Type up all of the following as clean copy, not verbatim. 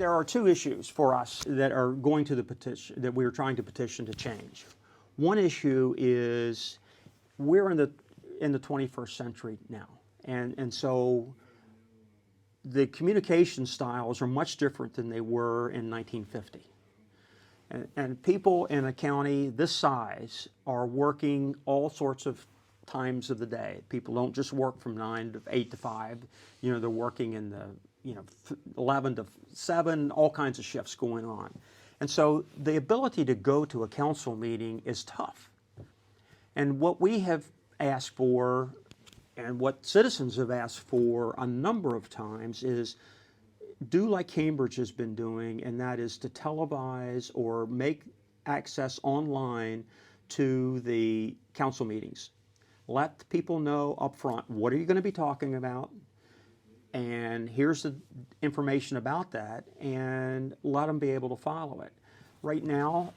There are two issues for us that are going to the petition, that we're trying to petition to change. One issue is we're in the 21st century now, and so the communication styles are much different than they were in 1950. And people in a county this size are working all sorts of times of the day. People don't just work from 9 to 8 to 5. You know, they're working in the 11 to 7, all kinds of shifts going on. And so the ability to go to a council meeting is tough. And what we have asked for, and what citizens have asked for a number of times, is do like Cambridge has been doing, and that is to televise or make access online to the council meetings. Let people know up front, what are you going to be talking about? And here's the information about that, and let them be able to follow it. Right now,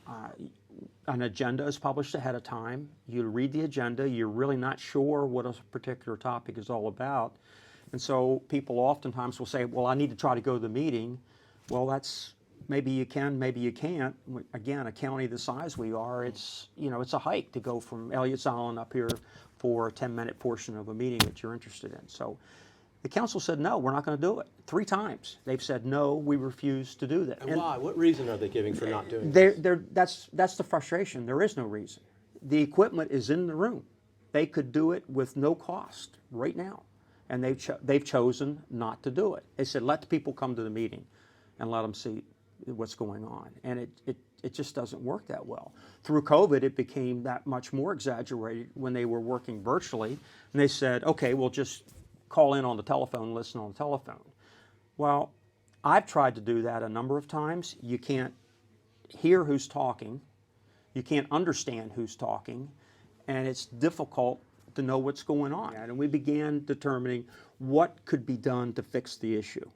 an agenda is published ahead of time. You read the agenda, you're really not sure what a particular topic is all about. And so people oftentimes will say, well, I need to try to go to the meeting. Well, that's, maybe you can, maybe you can't. Again, a county the size we are, it's a hike to go from Elliott's Island up here for a 10-minute portion of a meeting that you're interested in. So the council said, no, we're not going to do it. 3 times they've said, no, we refuse to do that. And why? What reason are they giving for not doing this? That's the frustration. There is no reason. The equipment is in the room. They could do it with no cost right now. And they've chosen not to do it. They said, let the people come to the meeting and let them see what's going on. And it just doesn't work that well. Through COVID, it became that much more exaggerated when they were working virtually. And they said, okay, we'll just call in on the telephone, listen on the telephone. Well, I've tried to do that a number of times. You can't hear who's talking. You can't understand who's talking. And it's difficult to know what's going on. And we began determining what could be done to fix the issue.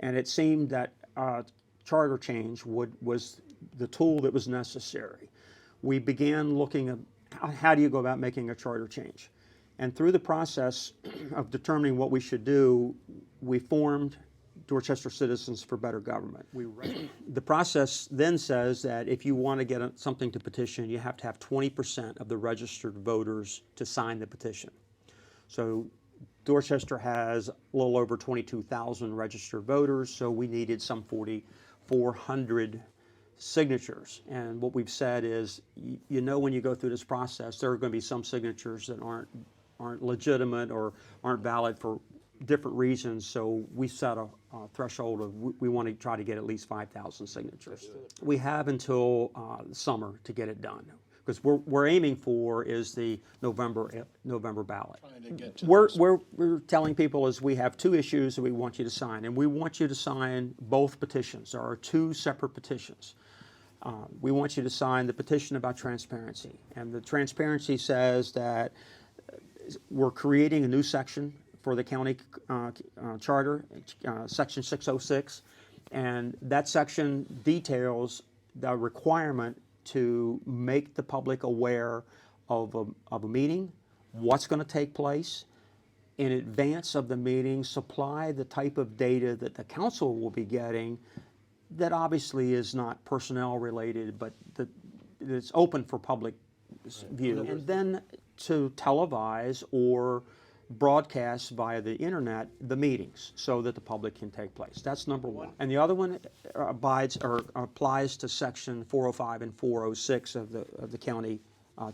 And it seemed that charter change was the tool that was necessary. We began looking at how do you go about making a charter change. And through the process of determining what we should do, we formed Dorchester Citizens for Better Government. The process then says that if you want to get something to petition, you have to have 20% of the registered voters to sign the petition. So Dorchester has a little over 22,000 registered voters, so we needed some 4,400 signatures. And what we've said is, when you go through this process, there are going to be some signatures that aren't legitimate or aren't valid for different reasons, so we set a threshold of we want to try to get at least 5,000 signatures. We have until summer to get it done, because we're aiming for is the November ballot. We're telling people is we have 2 issues that we want you to sign, and we want you to sign both petitions. There are 2 separate petitions. We want you to sign the petition about transparency, and the transparency says that we're creating a new section for the county charter, section 606, and that section details the requirement to make the public aware of a meeting, what's going to take place, in advance of the meeting, supply the type of data that the council will be getting that obviously is not personnel related, but that it's open for public view. And then to televise or broadcast via the internet the meetings so that the public can take place. That's number one. And the other one applies to section 405 and 406 of the county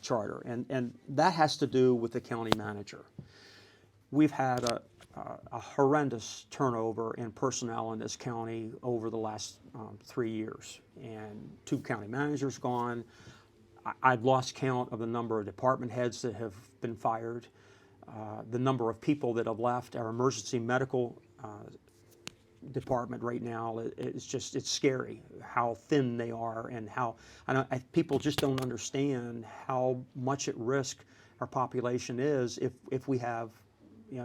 charter, and that has to do with the county manager. We've had a horrendous turnover in personnel in this county over the last 3 years, and 2 county managers gone. I've lost count of the number of department heads that have been fired. The number of people that have left our emergency medical department right now, it's scary how thin they are, and how people just don't understand how much at risk our population is if we have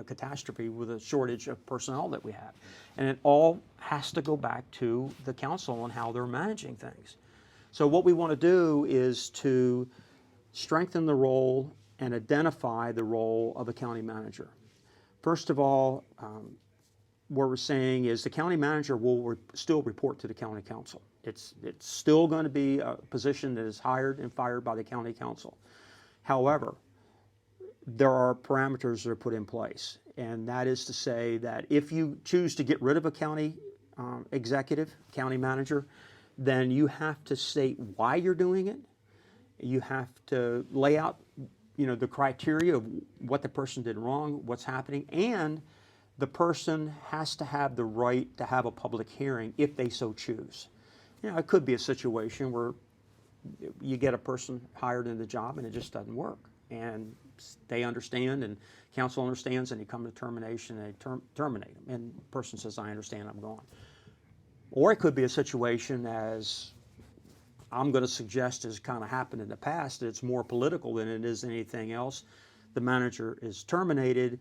catastrophe with a shortage of personnel that we have. And it all has to go back to the council and how they're managing things. So what we want to do is to strengthen the role and identify the role of a county manager. First of all, what we're saying is the county manager will still report to the county council. It's still going to be a position that is hired and fired by the county council. However, there are parameters that are put in place, and that is to say that if you choose to get rid of a county executive, county manager, then you have to state why you're doing it. You have to lay out, the criteria of what the person did wrong, what's happening, and the person has to have the right to have a public hearing if they so choose. It could be a situation where you get a person hired in the job and it just doesn't work, and they understand and council understands, and they come to termination and they terminate them, and the person says, I understand, I'm gone. Or it could be a situation, as I'm going to suggest has kind of happened in the past, that it's more political than it is anything else. The manager is terminated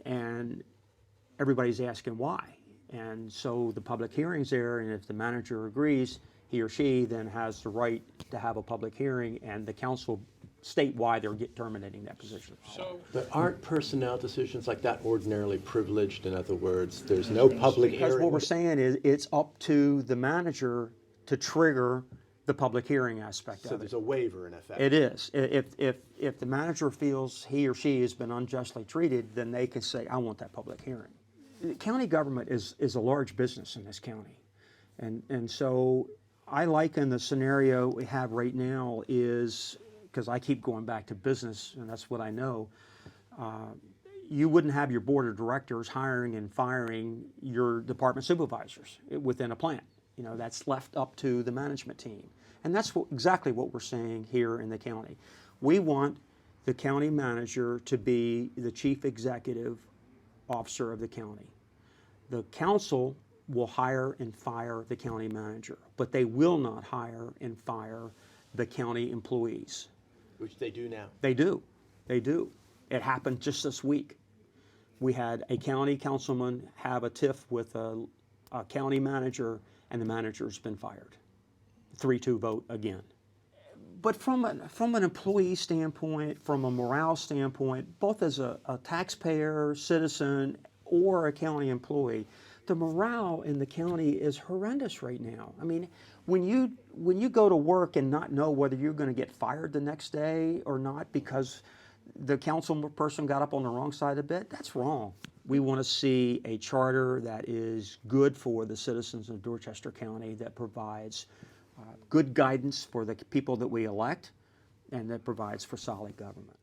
and everybody's asking why. And so the public hearing's there, and if the manager agrees, he or she then has the right to have a public hearing, and the council state why they're terminating that position. But aren't personnel decisions like that ordinarily privileged? In other words, there's no public hearing? Because what we're saying is it's up to the manager to trigger the public hearing aspect of it. So there's a waiver in effect. It is. If the manager feels he or she has been unjustly treated, then they can say, I want that public hearing. County government is a large business in this county. And so I liken the scenario we have right now is, because I keep going back to business, and that's what I know, you wouldn't have your board of directors hiring and firing your department supervisors within a plant. That's left up to the management team. And that's exactly what we're saying here in the county. We want the county manager to be the chief executive officer of the county. The council will hire and fire the county manager, but they will not hire and fire the county employees. Which they do now. They do. They do. It happened just this week. We had a county councilman have a tiff with a county manager, and the manager's been fired. 3-2 vote again. But from an employee standpoint, from a morale standpoint, both as a taxpayer, citizen, or a county employee, the morale in the county is horrendous right now. I mean, when you go to work and not know whether you're going to get fired the next day or not because the council person got up on the wrong side of the bed, that's wrong. We want to see a charter that is good for the citizens of Dorchester County, that provides good guidance for the people that we elect, and that provides for solid government.